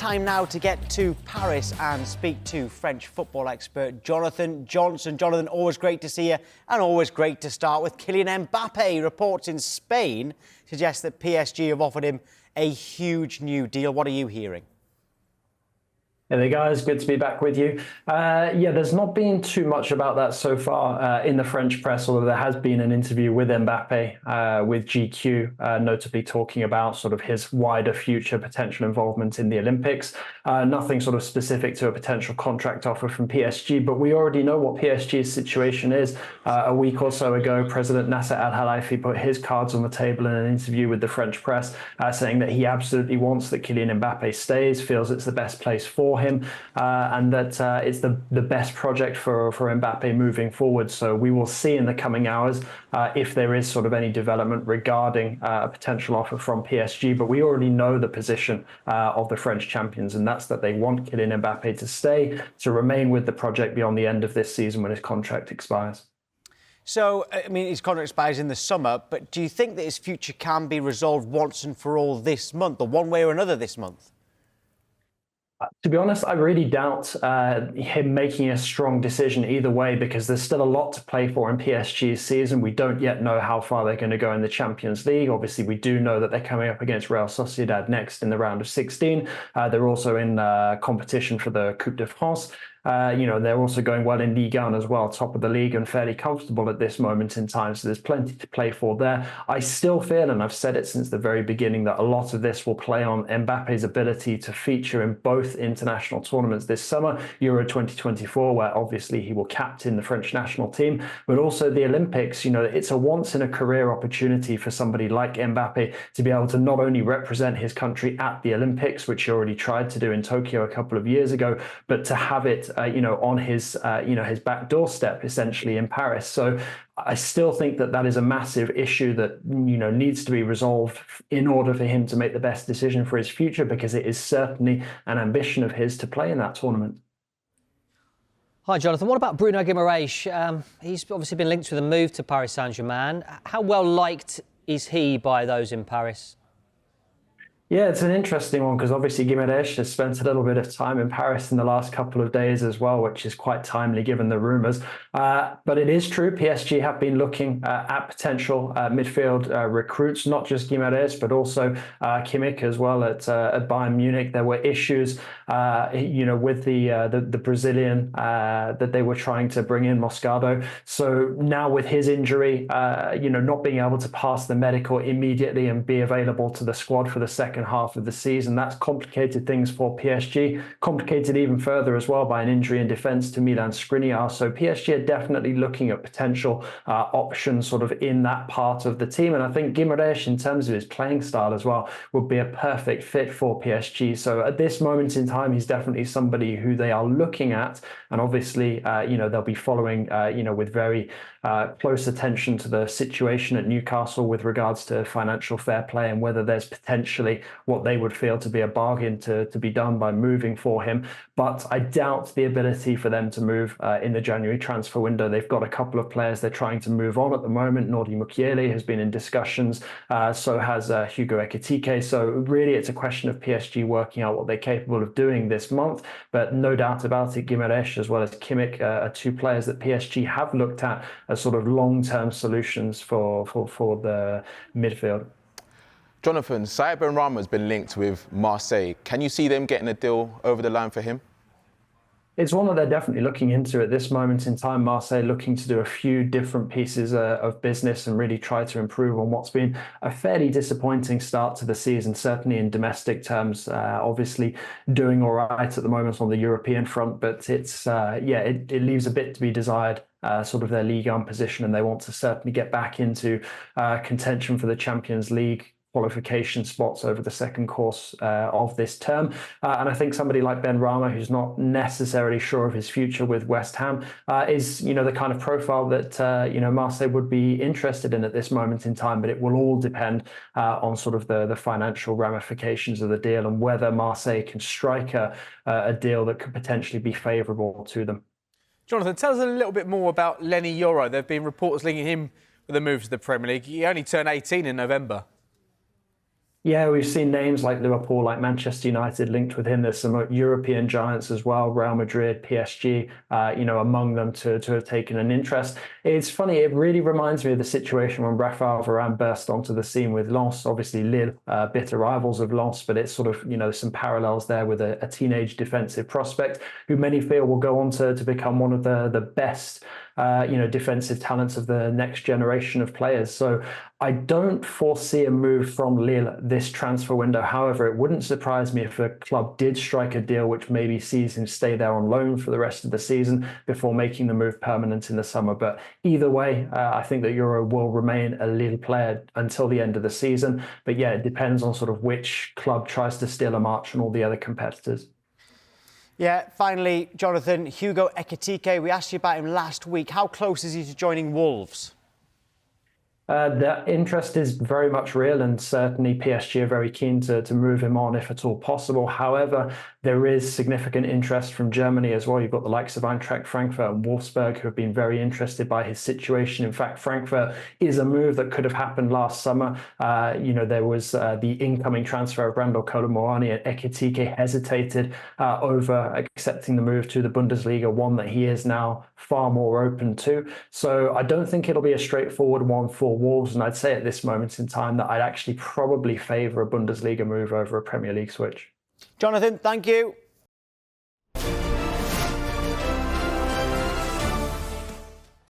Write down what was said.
time now to get to Paris and speak to French football expert Jonathan Johnson. Jonathan, always great to see you and always great to start with Kylian Mbappe. Reports in Spain suggest that PSG have offered him a huge new deal. What are you hearing? Hey there, guys. Good to be back with you. There's not been too much about that so far in the French press, although there has been an interview with Mbappe with GQ, notably talking about sort of his wider future potential involvement in the Olympics. Nothing sort of specific to a potential contract offer from PSG, but we already know what PSG's situation is. A week or so ago, President Nasser Al-Khelaifi put his cards on the table in an interview with the French press, saying that he absolutely wants that Kylian Mbappe stays, feels it's the best place for him, and that it's the best project for Mbappe moving forward. So we will see in the coming hours if there is sort of any development regarding a potential offer from PSG. But we already know the position of the French champions, and that's that they want Kylian Mbappe to stay, to remain with the project beyond the end of this season when his contract expires. So, I mean, his contract expires in the summer, but do you think that his future can be resolved once and for all this month, or one way or another this month? To be honest, I really doubt him making a strong decision either way, because there's still a lot to play for in PSG's season. We don't yet know how far they're going to go in the Champions League. Obviously, we do know that they're coming up against Real Sociedad next in the round of 16. They're also in competition for the Coupe de France. They're also going well in Ligue 1 as well, top of the league and fairly comfortable at this moment in time. So there's plenty to play for there. I still feel, and I've said it since the very beginning, that a lot of this will play on Mbappe's ability to feature in both international tournaments this summer, Euro 2024, where obviously he will captain the French national team, but also the Olympics. It's a once in a career opportunity for somebody like Mbappe to be able to not only represent his country at the Olympics, which he already tried to do in Tokyo a couple of years ago, but to have it on his his back doorstep, essentially, in Paris. So I still think that is a massive issue that needs to be resolved in order for him to make the best decision for his future, because it is certainly an ambition of his to play in that tournament. Hi, Jonathan. What about Bruno Guimaraes? He's obviously been linked with a move to Paris Saint-Germain. How well liked is he by those in Paris? Yeah, it's an interesting one, because obviously Guimaraes has spent a little bit of time in Paris in the last couple of days as well, which is quite timely given the rumours. But it is true, PSG have been looking at potential midfield recruits, not just Guimaraes, but also Kimmich as well at Bayern Munich. There were issues, with the Brazilian that they were trying to bring in, Moscardo. So now with his injury, not being able to pass the medical immediately and be available to the squad for the second half of the season, that's complicated things for PSG, complicated even further as well by an injury in defence to Milan Skriniar. So PSG are definitely looking at potential options sort of in that part of the team, and I think Guimaraes, in terms of his playing style as well, would be a perfect fit for PSG. So at this moment in time, he's definitely somebody who they are looking at, and obviously they'll be following with very close attention to the situation at Newcastle with regards to financial fair play and whether there's potentially what they would feel to be a bargain to be done by moving for him. But I doubt the ability for them to move in the January transfer window. They've got a couple of players they're trying to move on at the moment. Nordi Mukiele has been in discussions, so has Hugo Ekitike. So really it's a question of PSG working out what they're capable of doing this month. But no doubt about it, Guimaraes as well as Kimmich are two players that PSG have looked at as sort of long-term solutions for the midfield. Jonathan, Saïd Benrahma has been linked with Marseille. Can you see them getting a deal over the line for him? It's one that they're definitely looking into at this moment in time. Marseille looking to do a few different pieces of business and really try to improve on what's been a fairly disappointing start to the season, certainly in domestic terms. Obviously doing all right at the moment on the European front, but it's it leaves a bit to be desired. Sort of their Ligue 1 position, and they want to certainly get back into contention for the Champions League qualification spots over the second course of this term. And I think somebody like Benrahma, who's not necessarily sure of his future with West Ham, is the kind of profile that Marseille would be interested in at this moment in time. But it will all depend on sort of the financial ramifications of the deal and whether Marseille can strike a deal that could potentially be favourable to them. Jonathan, tell us a little bit more about Lenny Yoro. There have been reports linking him with a move to the Premier League. He only turned 18 in November. Yeah, we've seen names like Liverpool, like Manchester United linked with him. There's some European giants as well, Real Madrid, PSG, among them to have taken an interest. It's funny, it really reminds me of the situation when Raphael Varane burst onto the scene with Lens. Obviously, Lille, bitter rivals of Lens, but it's sort of, some parallels there with a teenage defensive prospect who many feel will go on to become one of the best defensive talents of the next generation of players. So I don't foresee a move from Lille this transfer window. However, it wouldn't surprise me if a club did strike a deal which maybe sees him stay there on loan for the rest of the season before making the move permanent in the summer. But either way, I think that Euro will remain a Lille player until the end of the season. But yeah, it depends on sort of which club tries to steal a march on all the other competitors. Yeah, finally, Jonathan, Hugo Ekitike, we asked you about him last week. How close is he to joining Wolves? The interest is very much real, and certainly PSG are very keen to move him on if at all possible. However, there is significant interest from Germany as well. You've got the likes of Eintracht Frankfurt and Wolfsburg who have been very interested by his situation. In fact, Frankfurt is a move that could have happened last summer. There was the incoming transfer of Randall Colomouani, and Ekitike hesitated over accepting the move to the Bundesliga, one that he is now far more open to. So I don't think it'll be a straightforward one for Wolves, and I'd say at this moment in time that I'd actually probably favour a Bundesliga move over a Premier League switch. Jonathan, thank you.